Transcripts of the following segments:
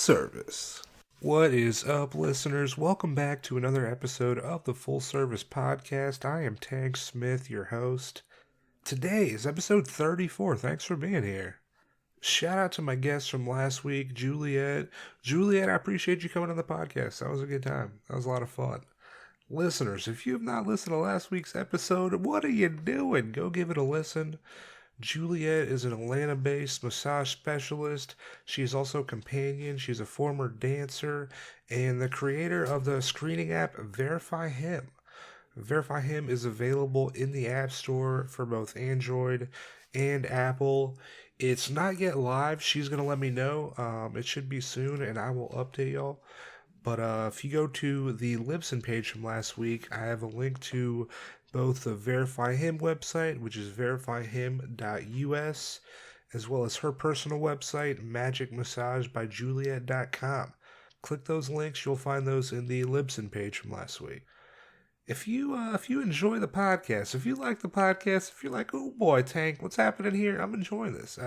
service. What is up, listeners? Welcome back to another episode of the Full Service Podcast. I am Tank Smith, your host. Today is episode 34. Thanks for being here. Shout out to my guests from last week, Juliet. Juliet, I appreciate you coming on the podcast. That was a good time. That was a lot of fun. Listeners, if you have not listened to last week's episode, what are you doing? Go give it a listen. Juliet is an Atlanta-based massage specialist. She is also a companion. She's a former dancer and the creator of the screening app Verify Him. Verify Him is available in the App Store for both Android and Apple. It's not yet live. She's going to let me know. It should be soon, and I will update y'all. But if you go to the Libsyn page from last week, I have a link to both the Verify Him website, which is verifyhim.us, as well as her personal website, magicmassagebyjuliet.com. Click those links. You'll find those in the Libsyn page from last week. If you enjoy the podcast, if you like the podcast, if you're like, oh boy, Tank, what's happening here? I'm enjoying this.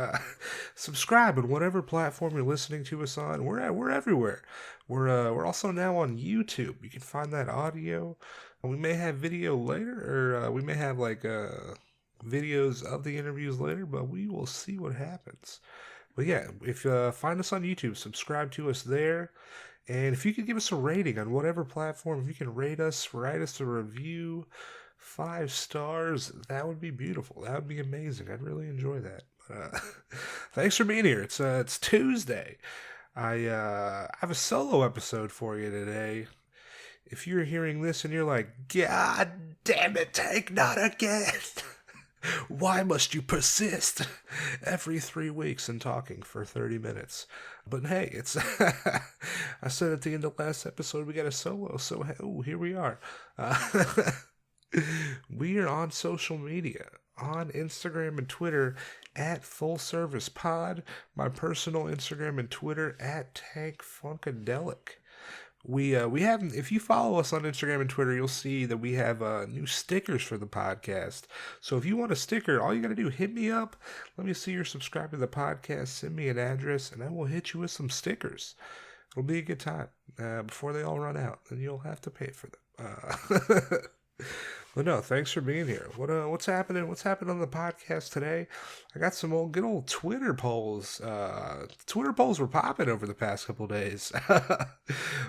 Subscribe on whatever platform you're listening to us on. We're everywhere. We're also now on YouTube. You can find that audio. We may have video later, or we may have videos of the interviews later, but we will see what happens. But yeah, if find us on YouTube, subscribe to us there. And if you could give us a rating on whatever platform, if you can rate us, write us a review, 5 stars, that would be beautiful. That would be amazing. I'd really enjoy that. But, thanks for being here. It's Tuesday. I have a solo episode for you today. If you're hearing this and you're like, God damn it, Tank, not again. Why must you persist every 3 weeks and talking for 30 minutes? But hey, it's I said at the end of last episode we got a solo, so here we are. We are on social media, on Instagram and Twitter at Full Service Pod, my personal Instagram and Twitter at Tank Funkadelic. We have, if you follow us on Instagram and Twitter, you'll see that we have new stickers for the podcast. So if you want a sticker, all you got to do, hit me up. Let me see you're subscribed to the podcast. Send me an address, and I will hit you with some stickers. It'll be a good time before they all run out, and you'll have to pay for them. But no, thanks for being here. What's happening? What's happening on the podcast today? I got some good old Twitter polls. Twitter polls were popping over the past couple of days.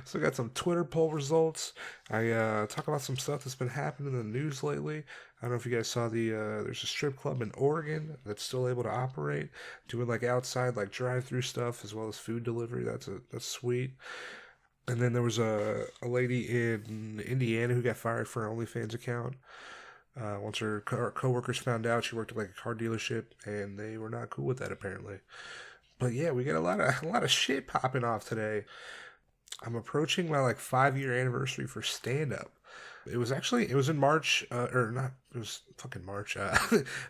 So I got some Twitter poll results. I talk about some stuff that's been happening in the news lately. I don't know if you guys saw there's a strip club in Oregon that's still able to operate, doing like outside like drive-through stuff as well as food delivery. That's sweet. And then there was a lady in Indiana who got fired for her Onlyfans account. Once her co-workers found out, she worked at like a car dealership, and they were not cool with that apparently. But yeah, we got a lot of shit popping off today. I'm approaching my 5-year anniversary for stand-up. It was in March, it was fucking March,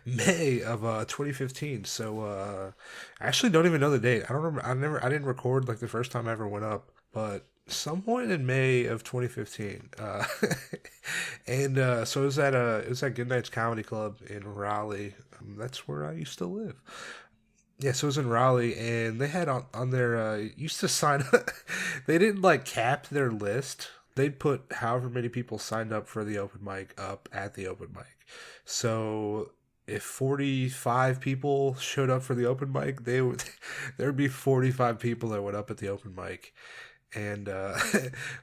May of 2015. So I actually don't even know the date. I don't remember. I didn't record the first time I ever went up, but some point in May of 2015, and so it was at Good Nights Comedy Club in Raleigh. That's where I used to live. Yeah, so it was in Raleigh, and they had on their used to sign up. They didn't cap their list. They'd put however many people signed up for the open mic up at the open mic. So if 45 people showed up for the open mic, there would be 45 people that went up at the open mic. And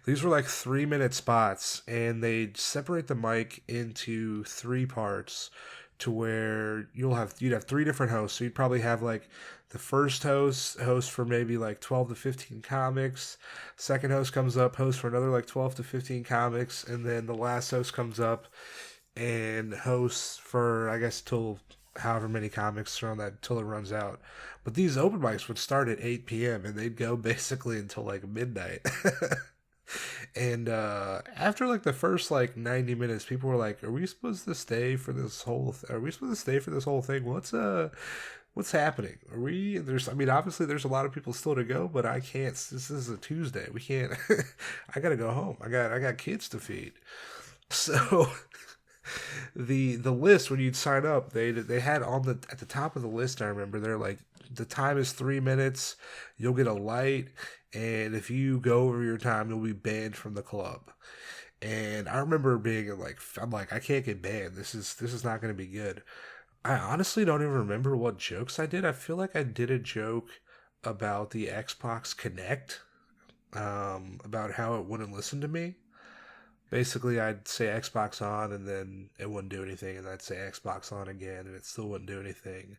these were 3-minute spots, and they'd separate the mic into 3 parts to where you'd have 3 different hosts. So you'd probably have the first host for maybe 12 to 15 comics. Second host comes up, host for another 12 to 15 comics, and then the last host comes up and hosts for I guess till however many comics are on that till it runs out. But these open mics would start at 8 p.m. and they'd go basically until midnight. And after the first 90 minutes, people were like, "Are we supposed to stay for this whole? Are we supposed to stay for this whole thing? What's happening? Are we? Obviously there's a lot of people still to go, but I can't. This is a Tuesday. We can't. I gotta go home. I got kids to feed. So." The list when you'd sign up, they had at the top of the list, I remember they're the time is 3 minutes. You'll get a light, and if you go over your time, you'll be banned from the club. And I remember being like, I'm like, I can't get banned. This is not going to be good. I honestly don't even remember what jokes I did. I feel like I did a joke about the Xbox Connect, about how it wouldn't listen to me. Basically, I'd say Xbox on, and then it wouldn't do anything, and I'd say Xbox on again, and it still wouldn't do anything.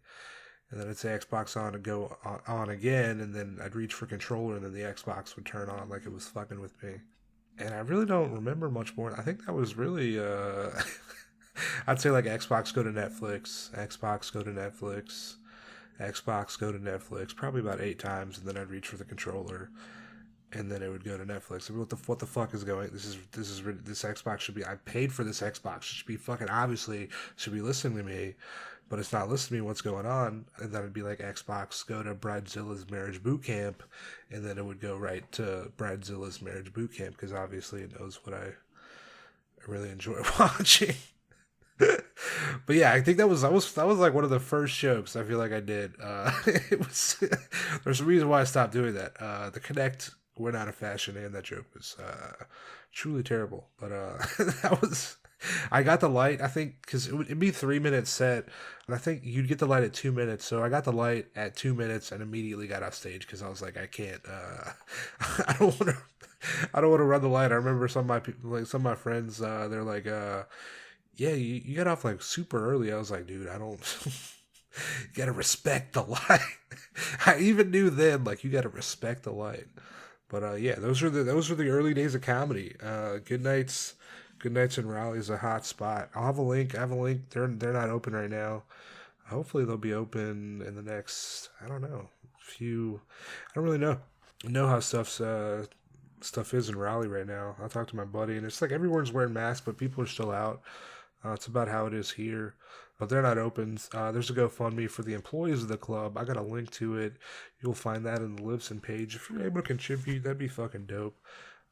And then I'd say Xbox on and go on again, and then I'd reach for controller, and then the Xbox would turn on like it was fucking with me. And I really don't remember much more. I think that was really, I'd say like Xbox go to Netflix, Xbox go to Netflix, Xbox go to Netflix, probably about 8 times, and then I'd reach for the controller, and then it would go to Netflix. I mean, what the fuck is going? This Xbox should be. I paid for this Xbox. It should be fucking obviously should be listening to me, but it's not listening to me. What's going on? And then it'd be like Xbox go to Bradzilla's Marriage Boot Camp, and then it would go right to Bradzilla's Marriage Boot Camp because obviously it knows what I really enjoy watching. But yeah, I think that was like one of the first jokes I feel like I did. It was there's a reason why I stopped doing that. The Connect went out of fashion, and that joke was truly terrible. But that was I got the light. I think because it'd be 3 minutes set, and I think you'd get the light at 2 minutes. So I got the light at 2 minutes and immediately got off stage because I was like, I can't. I don't want to. I don't want to run the light. I remember some of my friends. They're like. Yeah, you got off like super early. I was like, dude, I don't. You gotta respect the light. I even knew then, like, you gotta respect the light. But yeah, those were the early days of comedy. Good nights in Raleigh is a hot spot. I have a link. They're not open right now. Hopefully they'll be open in the next. I don't know. I don't really know how stuff is in Raleigh right now. I talked to my buddy, and it's like everyone's wearing masks, but people are still out. It's about how it is here. But they're not open. There's a GoFundMe for the employees of the club. I got a link to it. You'll find that in the Libsyn page. If you're able to contribute, that'd be fucking dope.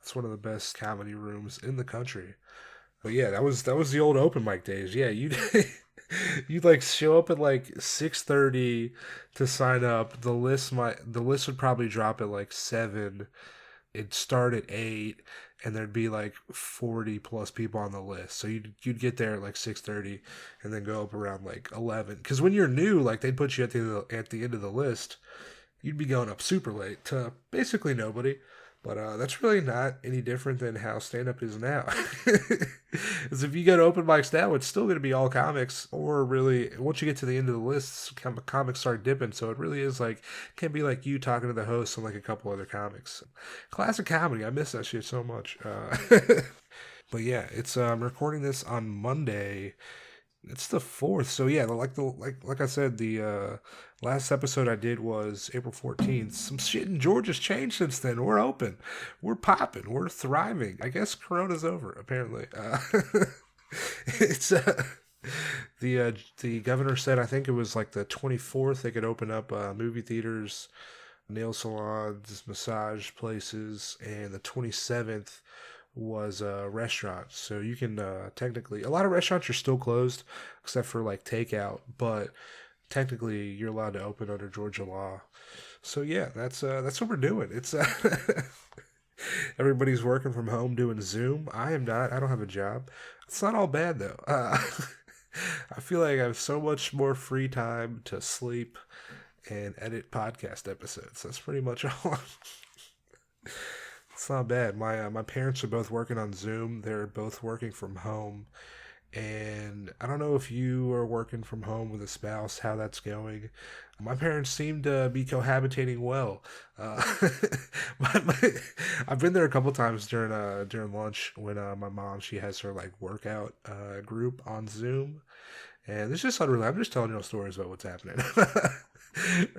It's one of the best comedy rooms in the country. But yeah, that was the old open mic days. Yeah, you'd like show up at like 6:30 to sign up. The list would probably drop at like 7. It'd start at 8, and there'd be like 40 plus people on the list. So you'd get there at like 6:30, and then go up around like 11. Because when you're new, like they'd put you at the end of the list. You'd be going up super late to basically nobody. But that's really not any different than how stand-up is now. Because if you go to open mics now, it's still going to be all comics. Or really, once you get to the end of the list, comics start dipping. So it really is like, can be like you talking to the host and like a couple other comics. Classic comedy. I miss that shit so much. But yeah, it's I'm recording this on Monday. It's the 4th, so yeah, like I said, the last episode I did was April 14th. Some shit in Georgia's changed since then. We're open, we're popping, we're thriving. I guess Corona's over. Apparently, it's the governor said I think it was like the 24th they could open up movie theaters, nail salons, massage places, and the 27th was restaurants. So you can technically, a lot of restaurants are still closed except for like takeout, but technically you're allowed to open under Georgia law. So yeah, that's what we're doing. It's everybody's working from home doing Zoom. I am not. I don't have a job. It's not all bad though. I feel like I have so much more free time to sleep and edit podcast episodes. That's pretty much all. It's not bad. My parents are both working on Zoom. They're both working from home. And I don't know if you are working from home with a spouse, how that's going. My parents seem to be cohabitating well. I've been there a couple times during lunch when my mom, she has her like workout group on Zoom. And it's just unreal. I'm just telling you stories about what's happening.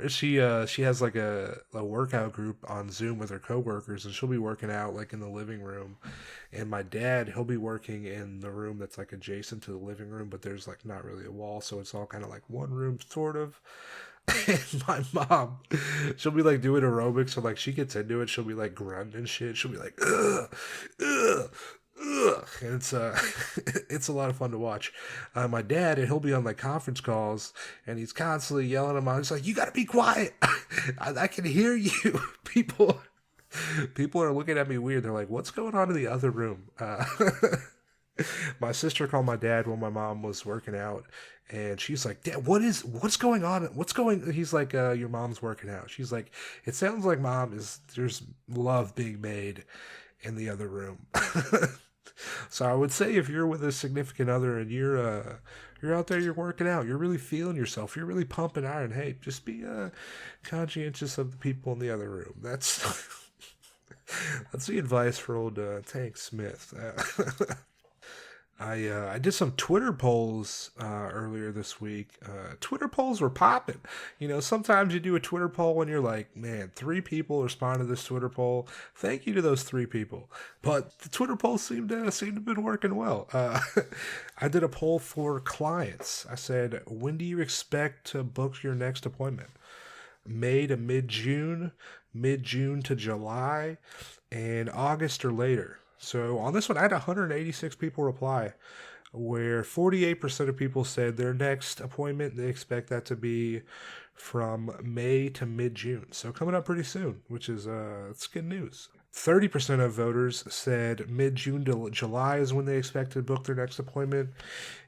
She has like a workout group on Zoom with her coworkers, and she'll be working out like in the living room. And my dad, he'll be working in the room that's like adjacent to the living room, but there's like not really a wall, so it's all kind of like one room sort of. And my mom, she'll be like doing aerobics, so like she gets into it, she'll be like grunting and shit. She'll be like, ugh, ugh, ugh. And it's it's a lot of fun to watch. My dad, and he'll be on like conference calls, and he's constantly yelling at him. He's like, "You got to be quiet! I can hear you." People People are looking at me weird. They're like, "What's going on in the other room?" My sister called my dad when my mom was working out, and she's like, "Dad, what's going on? What's going?" He's like, "Your mom's working out." She's like, "It sounds like there's love being made in the other room." So I would say if you're with a significant other and you're out there, you're working out, you're really feeling yourself, you're really pumping iron. Hey, just be conscientious of the people in the other room. That's the advice for old Tank Smith. I did some Twitter polls earlier this week. Twitter polls were popping. You know, sometimes you do a Twitter poll when you're like, man, 3 people responded to this Twitter poll. Thank you to those 3 people. But the Twitter polls seemed to have been working well. I did a poll for clients. I said, when do you expect to book your next appointment? May to mid-June to July, and August or later. So on this one, I had 186 people reply, where 48% of people said their next appointment, they expect that to be from May to mid-June. So coming up pretty soon, which is it's good news. 30% of voters said mid-June to July is when they expect to book their next appointment,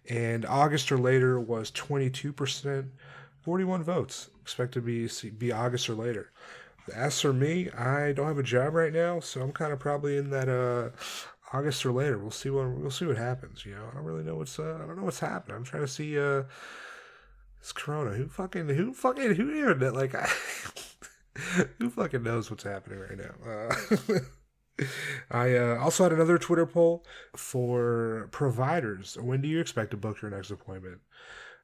and August or later was 22%. 41 votes expect to be August or later. As for me, I don't have a job right now, so I'm kind of probably in that August or later. We'll see what happens. You know, I don't really know I don't know what's happening. I'm trying to see this Corona. Who internet like who fucking knows what's happening right now? I also had another Twitter poll for providers. When do you expect to book your next appointment?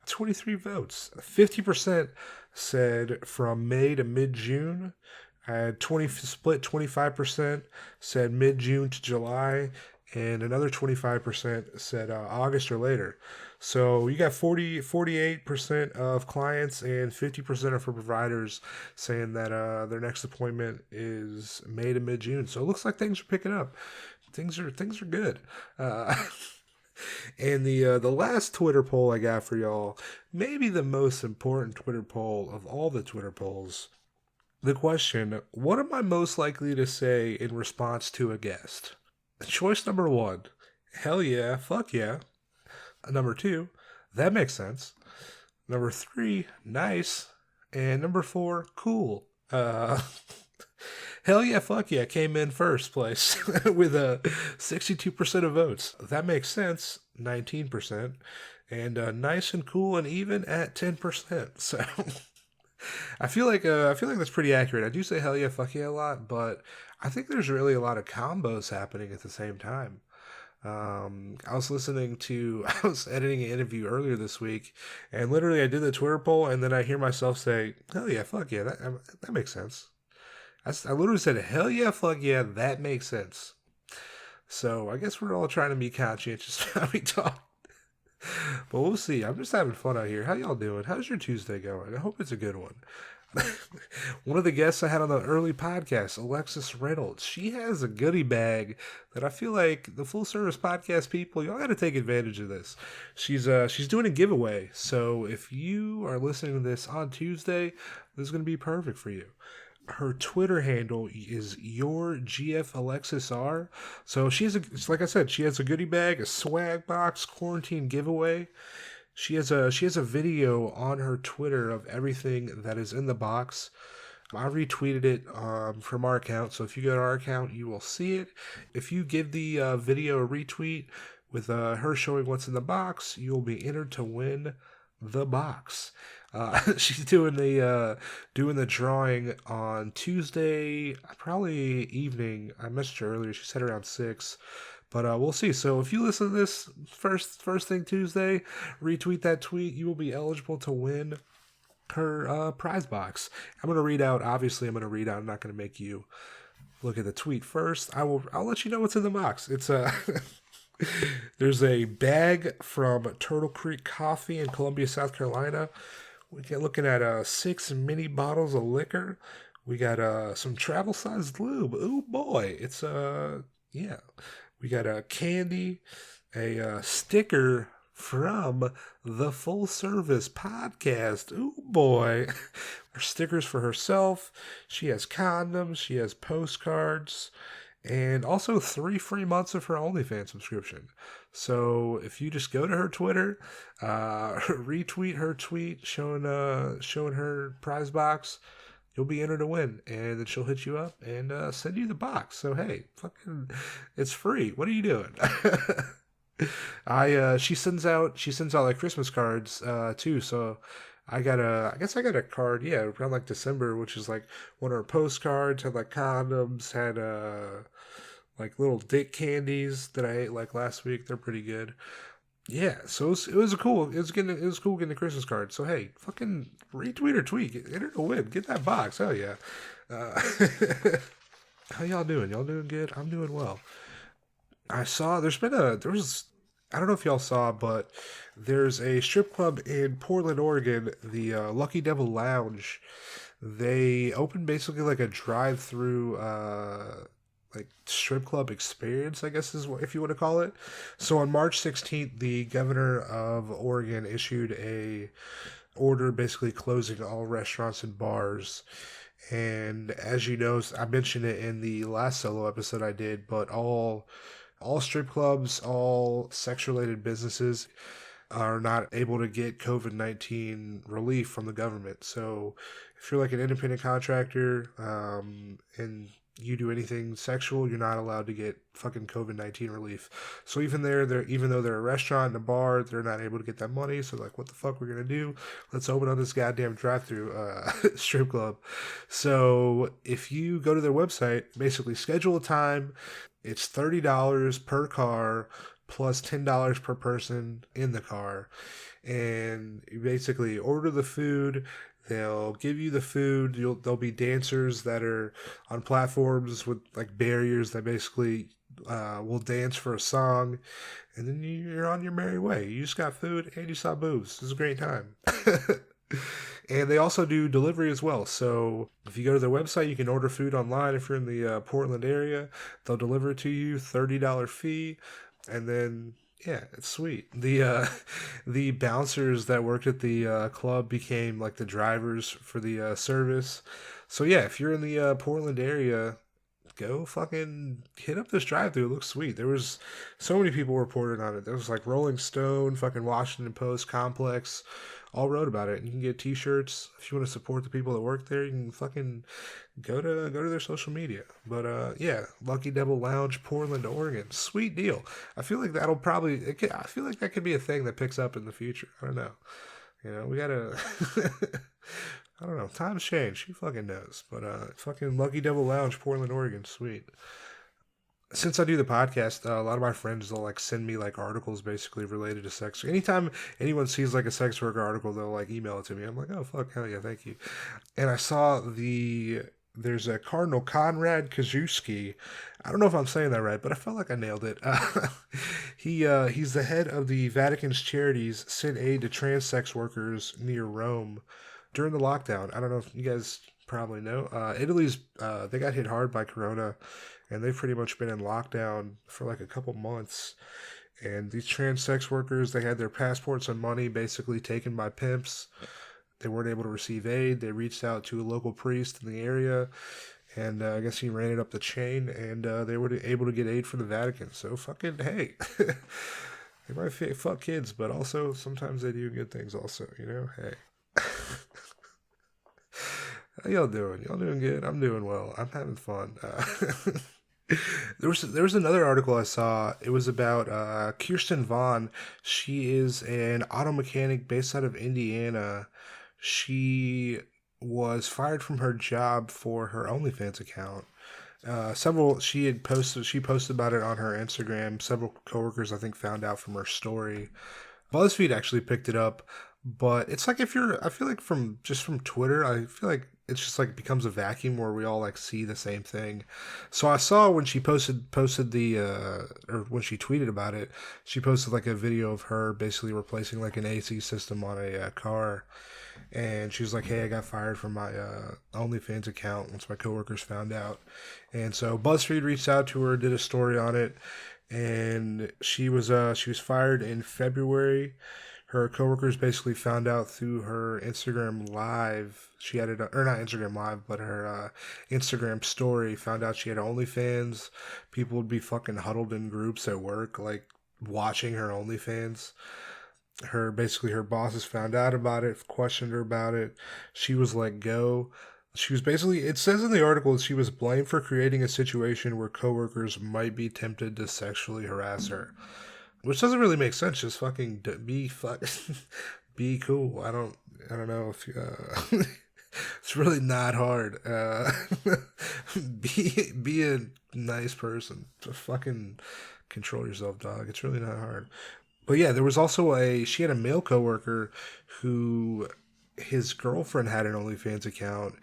23 votes. 50% said from May to mid-June. I had 25% said mid-June to July, and another 25% said August or later. So you got 48% of clients and 50% are for providers saying that their next appointment is May to mid-June. So it looks like things are picking up. Things are good. And the last Twitter poll I got for y'all, maybe the most important Twitter poll of all the Twitter polls. The question, what am I most likely to say in response to a guest? Choice number 1, hell yeah, fuck yeah. Number 2, that makes sense. Number 3, nice. And number 4, cool. Hell yeah, fuck yeah came in first place with 62% of votes. That makes sense, 19%. And nice and cool and even at 10%. So I feel like that's pretty accurate. I do say hell yeah, fuck yeah a lot, but I think there's really a lot of combos happening at the same time. I was I was editing an interview earlier this week, and literally I did the Twitter poll, and then I hear myself say, hell yeah, fuck yeah, that makes sense. I literally said, hell yeah, fuck yeah, that makes sense. So I guess we're all trying to be conscientious how we talk. But we'll see. I'm just having fun out here. How y'all doing? How's your Tuesday going? I hope it's a good one. One of the guests I had on the early podcast, Alexis Reynolds, she has a goodie bag that I feel like the full service podcast people, y'all got to take advantage of this. She's doing a giveaway. So if you are listening to this on Tuesday, this is going to be perfect for you. Her Twitter handle is YourGFAlexisR. So like I said, she has a goodie bag, a swag box, quarantine giveaway. She has a video on her Twitter of everything that is in the box. I retweeted it from our account, so if you go to our account, you will see it. If you give the video a retweet with her showing what's in the box, you'll be entered to win the box. She's doing the drawing on Tuesday, probably evening. I messaged her earlier. She said around 6, but we'll see. So if you listen to this first thing Tuesday, retweet that tweet. You will be eligible to win her prize box. I'm gonna read out. Obviously, I'm gonna read out. I'm not gonna make you look at the tweet first. I'll let you know what's in the box. It's there's a bag from Turtle Creek Coffee in Columbia, South Carolina. We get looking at 6 mini bottles of liquor. We got some travel sized lube. Oh boy, it's yeah. We got a candy, a sticker from the Full Service Podcast. Ooh boy. Her stickers for herself. She has condoms. She has postcards. And also 3 free months of her OnlyFans subscription. So if you just go to her Twitter, retweet her tweet showing her prize box, you'll be entered to win, and then she'll hit you up and send you the box. So hey, fucking, it's free. What are you doing? She sends out like Christmas cards too. So I guess I got a card, yeah, around like December, which is like one of her postcards, had like condoms, had like little dick candies that I ate like last week. They're pretty good. Yeah, so it was cool getting a Christmas card. So hey, fucking retweet or tweet, enter to win, get that box. Hell yeah. Uh, how y'all doing? Y'all doing good? I'm doing well. I saw there was I don't know if y'all saw, but there's a strip club in Portland, Oregon, the Lucky Devil Lounge. They opened basically like a drive-through like strip club experience, I guess is what, if you want to call it. So on March 16th, the governor of Oregon issued a order basically closing all restaurants and bars. And as you know, I mentioned it in the last solo episode I did, but all strip clubs, all sex related businesses are not able to get COVID-19 relief from the government. So if you're like an independent contractor and you do anything sexual, you're not allowed to get fucking COVID-19 relief. So even though they're a restaurant and a bar, they're not able to get that money. So like, what the fuck we're gonna do? Let's open up this goddamn drive-through strip club. So if you go to their website, basically schedule a time. It's $30 per car plus $10 per person in the car, and you basically order the food. They'll give you the food. There'll be dancers that are on platforms with like barriers that basically will dance for a song, and then you're on your merry way. You just got food and you saw boobs. It's a great time. And they also do delivery as well. So if you go to their website, you can order food online if you're in the Portland area. They'll deliver it to you, $30 fee, and then yeah, it's sweet. The the bouncers that worked at the club became like the drivers for the service. So yeah, if you're in the Portland area, go fucking hit up this drive-through. It looks sweet. There was so many people reported on it. There was like Rolling Stone, fucking Washington Post, Complex, all wrote about it. And you can get T-shirts if you want to support the people that work there. You can fucking go to their social media. But yeah, Lucky Devil Lounge, Portland, Oregon, sweet deal. I feel like I feel like that could be a thing that picks up in the future. I don't know. We gotta. I don't know. Times change. Who fucking knows? But fucking Lucky Devil Lounge, Portland, Oregon, sweet. Since I do the podcast, a lot of my friends will like send me like articles basically related to sex. Anytime anyone sees like a sex worker article, they'll like email it to me. I'm like, oh fuck, hell yeah, thank you. And I saw there's a Cardinal Conrad Krajewski. I don't know if I'm saying that right, but I felt like I nailed it. He's the head of the Vatican's charities sent aid to trans sex workers near Rome during the lockdown. I don't know if you guys probably know. Italy's they got hit hard by Corona, and they've pretty much been in lockdown for like a couple months. And these trans sex workers, they had their passports and money basically taken by pimps. They weren't able to receive aid. They reached out to a local priest in the area, and I guess he ran it up the chain, and they were able to get aid from the Vatican. So fucking hey, they might fuck kids, but also sometimes they do good things. Also, hey. How y'all doing? Y'all doing good? I'm doing well. I'm having fun. There was another article I saw. It was about Kirsten Vaughan. She is an auto mechanic based out of Indiana. She was fired from her job for her OnlyFans account. She posted about it on her Instagram. Several coworkers I think found out from her story. BuzzFeed actually picked it up, but it's like I feel like from Twitter, I feel like it's just like becomes a vacuum where we all like see the same thing. So I saw when she posted the or when she tweeted about it, she posted like a video of her basically replacing like an AC system on a car, and she was like, "Hey, I got fired from my OnlyFans account once my coworkers found out." And so BuzzFeed reached out to her, did a story on it, and she was fired in February. Her coworkers basically found out through her Instagram live. She had it, or not Instagram live, but her Instagram story. Found out she had OnlyFans. People would be fucking huddled in groups at work, like watching her OnlyFans. Her bosses found out about it, questioned her about it. She was let go. She was basically, it says in the article that she was blamed for creating a situation where coworkers might be tempted to sexually harass her, which doesn't really make sense. Just fucking be be cool. I don't know if it's really not hard. Be a nice person. Just fucking control yourself, dog. It's really not hard. But yeah, there was also she had a male coworker who his girlfriend had an OnlyFans account,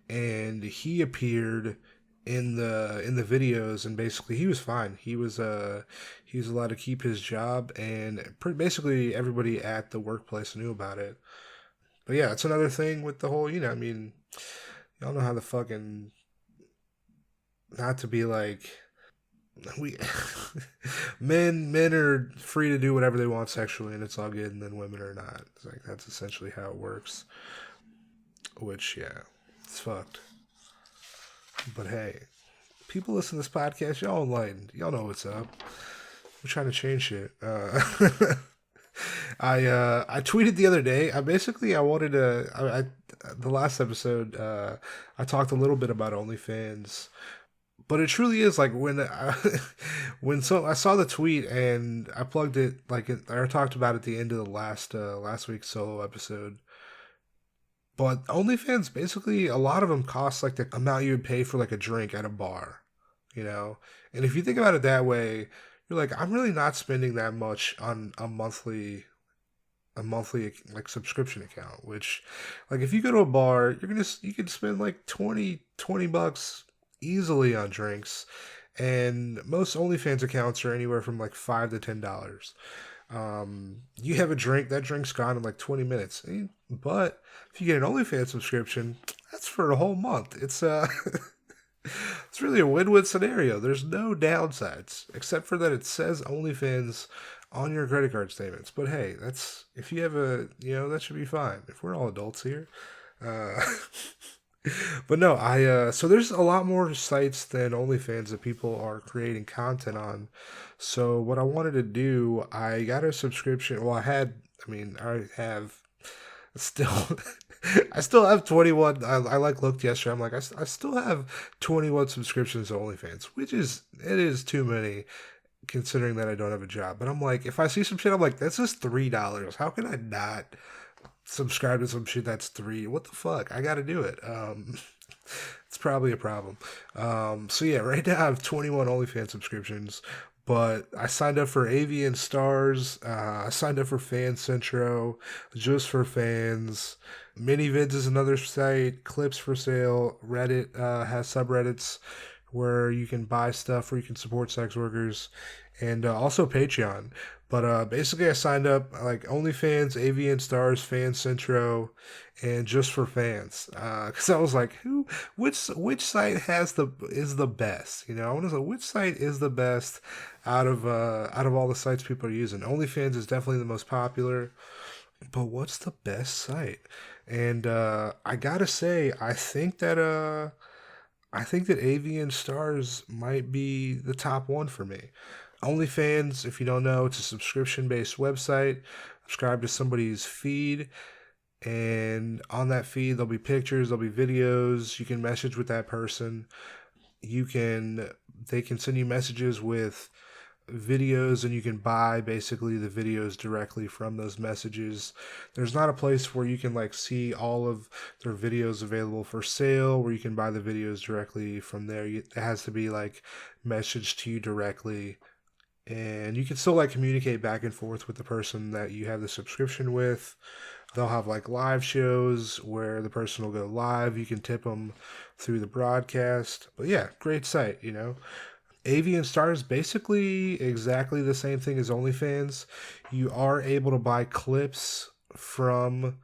and he appeared in the videos, and basically he was fine. He was allowed to keep his job, and basically everybody at the workplace knew about it. But yeah, it's another thing with the whole, I mean, y'all know how the fucking, not to be like, we men are free to do whatever they want sexually, and it's all good, and then women are not. It's like that's essentially how it works. Which, yeah, it's fucked. But hey, people listen to this podcast. Y'all enlightened. Y'all know what's up. We're trying to change shit. I tweeted the other day. I wanted to. The last episode, I talked a little bit about OnlyFans, but it truly is like when I saw the tweet and I plugged it, like I talked about it at the end of the last week's solo episode. But OnlyFans, basically, a lot of them cost like the amount you would pay for like a drink at a bar, you know. And if you think about it that way, you're like, I'm really not spending that much on a monthly like subscription account. Which, like, if you go to a bar, you can spend like 20 bucks easily on drinks, and most OnlyFans accounts are anywhere from like $5 to $10. You have a drink, that drink's gone in like 20 minutes. But if you get an OnlyFans subscription, that's for a whole month. It's it's really a win-win scenario. There's no downsides except for that it says OnlyFans on your credit card statements. But hey, that's if you have that should be fine. If we're all adults here. Uh But no, I so there's a lot more sites than OnlyFans that people are creating content on. So what I wanted to do, I got a subscription. Well, I have still, I still have 21. I like looked yesterday. I'm like, I still have 21 subscriptions to OnlyFans, it is too many considering that I don't have a job. But I'm like, if I see some shit, I'm like, this is $3. How can I not subscribe to some shit that's three? What the fuck? I gotta do it. It's probably a problem. So yeah, right now I have 21 OnlyFans subscriptions, but I signed up for AV and Stars. I signed up for Fan Centro, Just for Fans. MiniVids is another site. Clips for Sale. Reddit has subreddits where you can buy stuff, where you can support sex workers, and also Patreon. But basically, I signed up like OnlyFans, AVN Stars, Fan Centro, and Just for Fans. Because I was like, which site is the best? I want to say which site is the best out of all the sites people are using. OnlyFans is definitely the most popular, but what's the best site? And I gotta say, I think that AVN Stars might be the top one for me. OnlyFans, if you don't know, it's a subscription based website. Subscribe to somebody's feed, and on that feed, there'll be pictures, there'll be videos. You can message with that person. They can send you messages with videos, and you can buy basically the videos directly from those messages. There's not a place where you can like see all of their videos available for sale where you can buy the videos directly from there. It has to be like messaged to you directly, and you can still like communicate back and forth with the person that you have the subscription with. They'll have like live shows where the person will go live. You can tip them through the broadcast. But yeah, great site. AV and Star is basically exactly the same thing as OnlyFans. You are able to buy clips from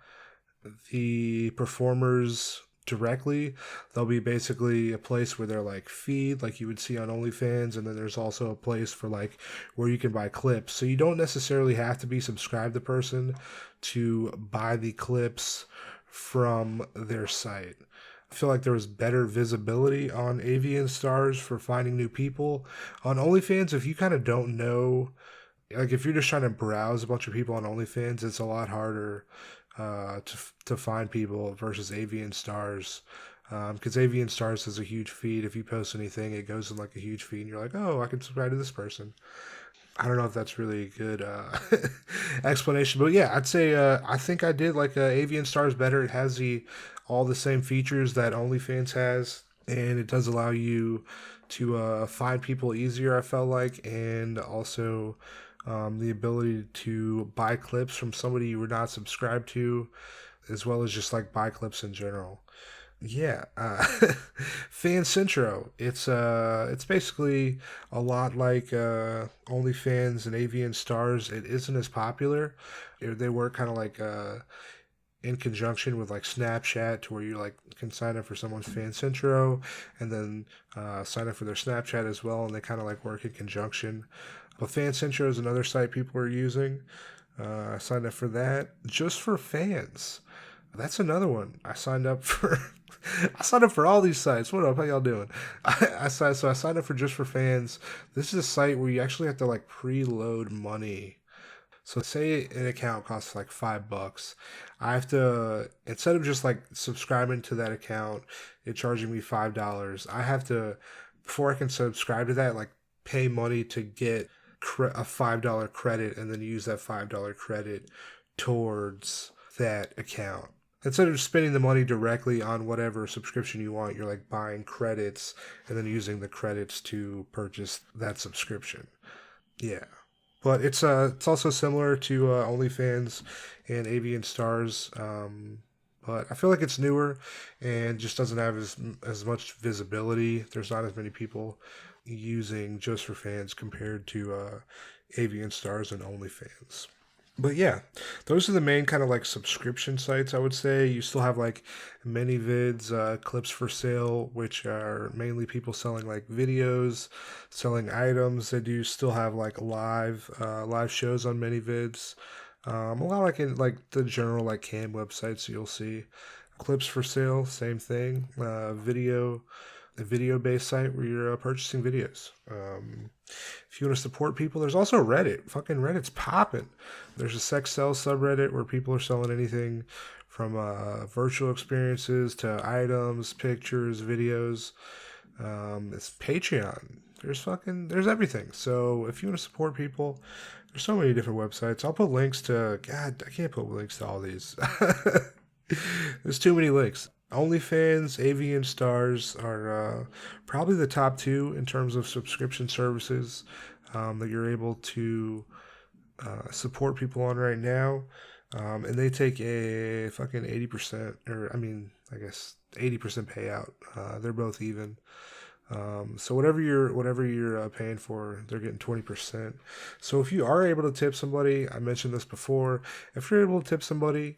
the performers directly. There'll be basically a place where they're like feed, like you would see on OnlyFans, and then there's also a place for like where you can buy clips. So you don't necessarily have to be subscribed to the person to buy the clips from their site. I feel like there was better visibility on AVN stars for finding new people. On OnlyFans, if you kind of don't know, like if you're just trying to browse a bunch of people on OnlyFans, it's a lot harder to find people versus AVN stars. Because AVN stars has a huge feed. If you post anything, it goes in like a huge feed, and you're like, oh, I can subscribe to this person. I don't know if that's really a good explanation, but yeah, I'd say I think I did like AVN Stars better. It has all the same features that OnlyFans has, and it does allow you to find people easier. I felt like, and also the ability to buy clips from somebody you were not subscribed to, as well as just like buy clips in general. Yeah, Fan Centro. It's basically a lot like OnlyFans and AVN Stars. It isn't as popular. They work kind of like in conjunction with like Snapchat, to where you like can sign up for someone's Fan Centro and then sign up for their Snapchat as well, and they kind of like work in conjunction. But Fan Centro is another site people are using. I signed up for that. Just4.fans. That's another one. I signed up for. I signed up for all these sites. What up? How y'all doing? I signed up for Just4.fans. This is a site where you actually have to like preload money. So say an account costs like $5. I have to, instead of just like subscribing to that account, it charging me $5. I have to, before I can subscribe to that, like pay money to get a $5 credit, and then use that $5 credit towards that account. Instead of spending the money directly on whatever subscription you want, you're like buying credits and then using the credits to purchase that subscription. Yeah. But it's also similar to OnlyFans and AVN Stars, but I feel like it's newer and just doesn't have as much visibility. There's not as many people using Just4.fans compared to AVN Stars and OnlyFans. But yeah, those are the main kind of like subscription sites, I would say. You still have like ManyVids, Clips for Sale, which are mainly people selling like videos, selling items. They do still have like live shows on ManyVids. A lot like in like the general like cam websites you'll see. Clips for Sale, same thing. A video based site where you're purchasing videos. If you want to support people, there's also Reddit. Fucking Reddit's popping. There's a sex sell subreddit where people are selling anything from virtual experiences to items, pictures, videos. It's Patreon. There's everything. So if you want to support people, there's so many different websites. I'll put links to, God, I can't put links to all these. There's too many links. OnlyFans, AVN Stars are probably the top two in terms of subscription services that you're able to support people on right now. And they take a fucking 80%, or I mean, I guess 80% payout. They're both even. So whatever you're paying for, they're getting 20%. So if you are able to tip somebody, I mentioned this before, if you're able to tip somebody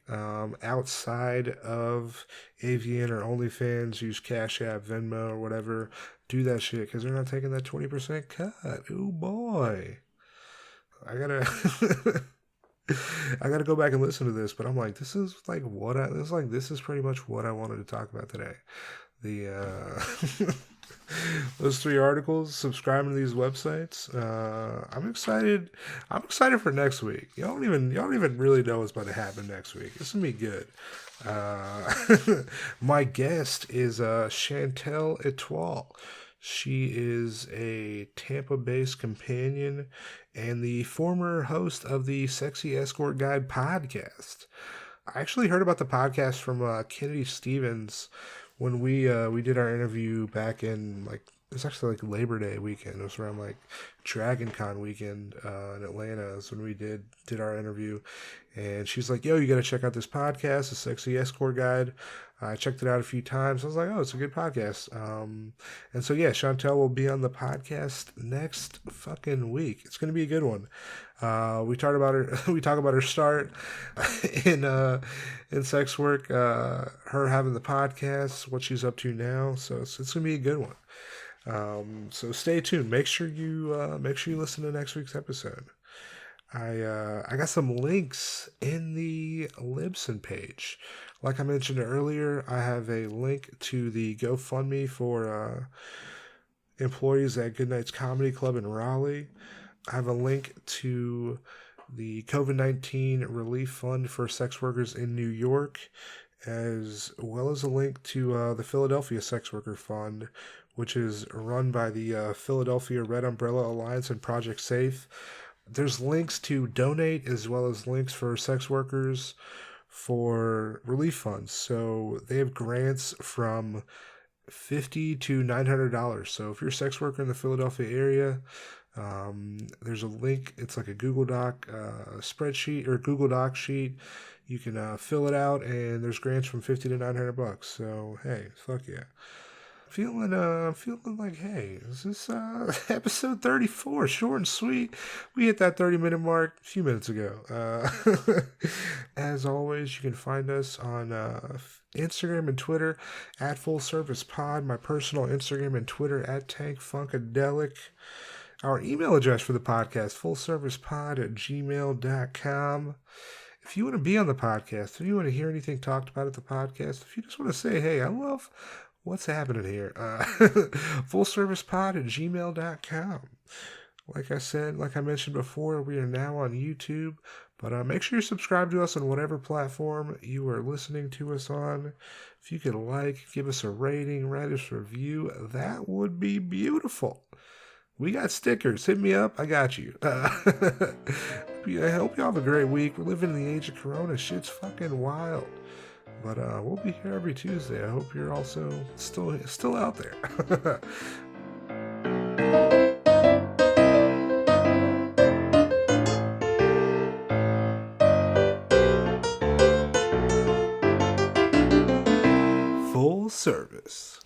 outside of AVN or OnlyFans, use Cash App, Venmo, or whatever, do that shit, because they're not taking that 20% cut. Oh boy. I gotta go back and listen to this, but I'm like, this is pretty much what I wanted to talk about today. Those 3 articles, subscribing to these websites. I'm excited. I'm excited for next week. Y'all don't even really know what's about to happen next week. It's gonna be good. My guest is Chantel Etoile. She is a Tampa-based companion and the former host of the Sexy Escort Guide podcast. I actually heard about the podcast from Kennedy Stevens when we did our interview back in like was actually like Labor Day weekend. It was around like Dragon Con weekend in Atlanta. Is when we did our interview, and she's like, "Yo, you got to check out this podcast, The Sexy Escort Guide." I checked it out a few times. I was like, "Oh, it's a good podcast." And so yeah, Chantel will be on the podcast next fucking week. It's gonna be a good one. We talk about her. We talk about her start in sex work, her having the podcast, what she's up to now. So it's gonna be a good one. So stay tuned. Make sure you listen to next week's episode. I got some links in the Libsyn page. Like I mentioned earlier, I have a link to the GoFundMe for employees at Goodnight's Comedy Club in Raleigh. I have a link to the COVID-19 Relief Fund for sex workers in New York, as well as a link to the Philadelphia Sex Worker Fund, which is run by the Philadelphia Red Umbrella Alliance and Project Safe. There's links to donate as well as links for sex workers for relief funds. So they have grants from $50 to $900. So if you're a sex worker in the Philadelphia area, there's a link. It's like a Google Doc spreadsheet or Google Doc sheet. You can fill it out, and there's grants from $50 to $900. So hey, fuck yeah. Feeling like, hey, is this episode 34, short and sweet. We hit that 30-minute mark a few minutes ago. As always, you can find us on Instagram and Twitter at Full Service Pod. My personal Instagram and Twitter at Tank Funkadelic. Our email address for the podcast, fullservicepod@gmail.com. If you want to be on the podcast, if you want to hear anything talked about at the podcast, if you just want to say, hey, I love what's happening here, fullservicepod@gmail.com. Like I said, like I mentioned before, we are now on YouTube, but make sure you subscribe to us on whatever platform you are listening to us on. If you could give us a rating, write us a review, that would be beautiful. We got stickers. Hit me up. I got you. I hope you have a great week. We're living in the age of Corona. Shit's fucking wild. But we'll be here every Tuesday. I hope you're also still out there. Full service.